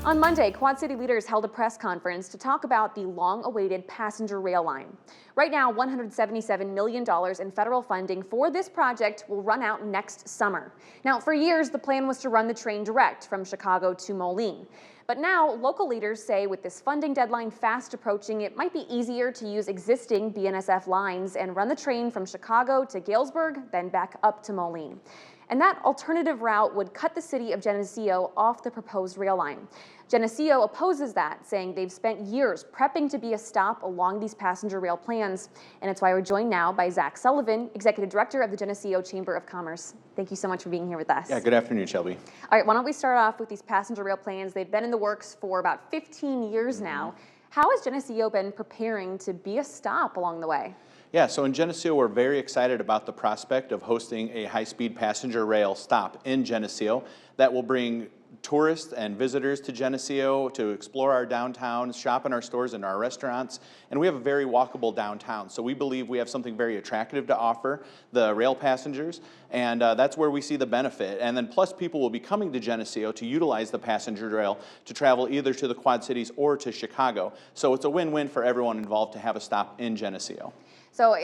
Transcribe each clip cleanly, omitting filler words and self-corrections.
On Monday, Quad City leaders held a press conference to talk about the long-awaited passenger rail line. Right now, $177 million in federal funding for this project will run out next summer. Now, for years, the plan was to run the train direct from Chicago to Moline. But now, local leaders say with this funding deadline fast approaching, it might be easier to use existing BNSF lines and run the train from Chicago to Galesburg, then back up to Moline. And that alternative route would cut the city of Geneseo off the proposed rail line. Geneseo opposes that, saying they've spent years prepping to be a stop along these passenger rail plans. And it's why we're joined now by Zach Sullivan, Executive Director of the Geneseo Chamber of Commerce. Thank you so much for being here with us. Yeah, good afternoon, Shelby. All right, why don't we start off with these passenger rail plans? They've been in the works for about 15 years now. How has Geneseo been preparing to be a stop along the way? Yeah, so in Geneseo, we're very excited about the prospect of hosting a high-speed passenger rail stop in Geneseo that will bring tourists and visitors to Geneseo to explore our downtown, shop in our stores and our restaurants, and we have a very walkable downtown. So we believe we have something very attractive to offer the rail passengers, and that's where we see the benefit. And then plus people will be coming to Geneseo to utilize the passenger rail to travel either to the Quad Cities or to Chicago. So it's a win-win for everyone involved to have a stop in Geneseo. So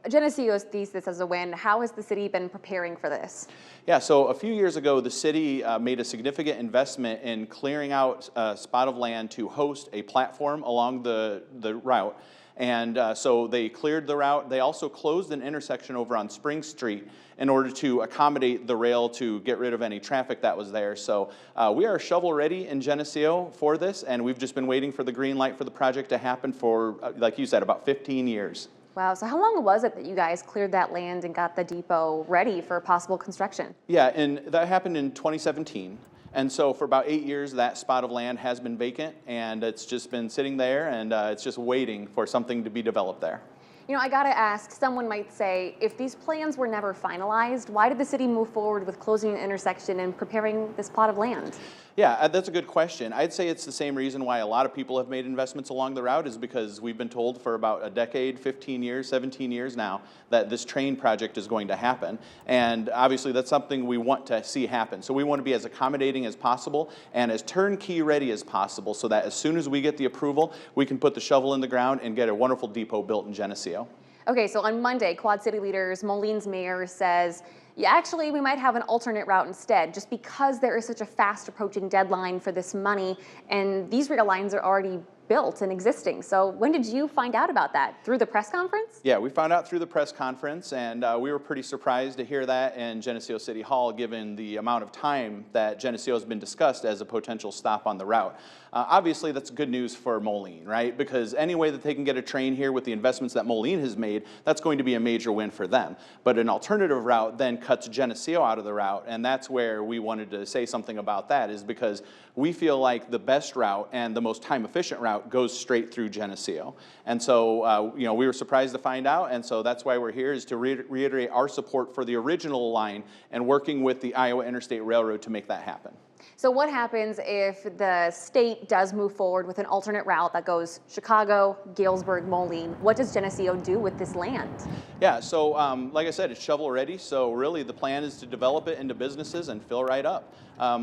Geneseo sees this as a win. How has the city been preparing for this? Yeah, so a few years ago, the city made a significant investment in clearing out a spot of land to host a platform along the route. And so they cleared the route. They also closed an intersection over on Spring Street in order to accommodate the rail to get rid of any traffic that was there. So we are shovel ready in Geneseo for this, and we've just been waiting for the green light for the project to happen for, like you said, about 15 years. Wow, so how long was it that you guys cleared that land and got the depot ready for possible construction? Yeah, and that happened in 2017. And so for about 8 years, that spot of land has been vacant, and it's just been sitting there, and it's just waiting for something to be developed there. You know, I gotta ask, someone might say, if these plans were never finalized, why did the city move forward with closing the intersection and preparing this plot of land? Yeah, that's a good question. I'd say it's the same reason why a lot of people have made investments along the route is because we've been told for about a decade, 15 years, 17 years now, that this train project is going to happen. And obviously that's something we want to see happen. So we want to be as accommodating as possible and as turnkey ready as possible so that as soon as we get the approval, we can put the shovel in the ground and get a wonderful depot built in Geneseo. Okay, so on Monday, Quad City leaders, Moline's mayor says, yeah, actually, we might have an alternate route instead, just because there is such a fast approaching deadline for this money, and these rail lines are already built and existing. So when did you find out about that? Through the press conference? Yeah, we found out through the press conference, and we were pretty surprised to hear that in Geneseo City Hall, given the amount of time that Geneseo has been discussed as a potential stop on the route. Obviously, that's good news for Moline, right? Because any way that they can get a train here with the investments that Moline has made, that's going to be a major win for them. But an alternative route then cuts Geneseo out of the route, and that's where we wanted to say something about that, is because we feel like the best route and the most time-efficient route goes straight through Geneseo. And so, you know, we were surprised to find out, and so that's why we're here, is to reiterate our support for the original line and working with the Iowa Interstate Railroad to make that happen. So what happens if the state does move forward with an alternate route that goes Chicago, Galesburg, Moline? What does Geneseo do with this land? Yeah, so like I said, it's shovel ready, so really the plan is to develop it into businesses and fill right up.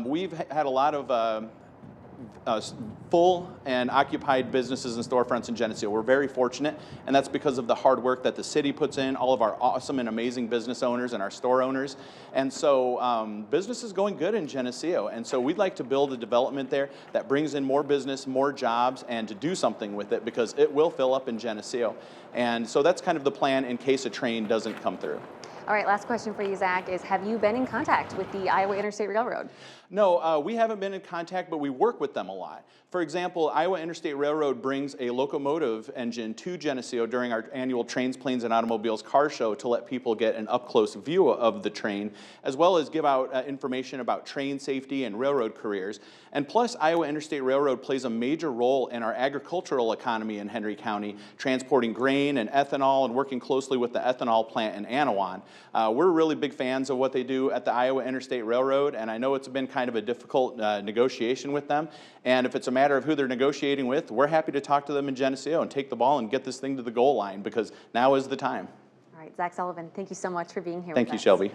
We've had a lot of full and occupied businesses and storefronts in Geneseo. We're very fortunate, and that's because of the hard work that the city puts in, all of our awesome and amazing business owners and our store owners. And so business is going good in Geneseo, and so we'd like to build a development there that brings in more business, more jobs, and to do something with it because it will fill up in Geneseo. And so that's kind of the plan in case a train doesn't come through. All right, last question for you, Zach, is have you been in contact with the Iowa Interstate Railroad? No, we haven't been in contact, but we work with them a lot. For example, Iowa Interstate Railroad brings a locomotive engine to Geneseo during our annual Trains, Planes, and Automobiles car show to let people get an up-close view of the train, as well as give out information about train safety and railroad careers. And plus, Iowa Interstate Railroad plays a major role in our agricultural economy in Henry County, transporting grain and ethanol and working closely with the ethanol plant in Anawan. We're really big fans of what they do at the Iowa Interstate Railroad, and I know it's been kind of a difficult negotiation with them. And if it's a matter of who they're negotiating with, we're happy to talk to them in Geneseo and take the ball and get this thing to the goal line because now is the time. All right, Zach Sullivan, thank you so much for being here with us. Thank you, Shelby.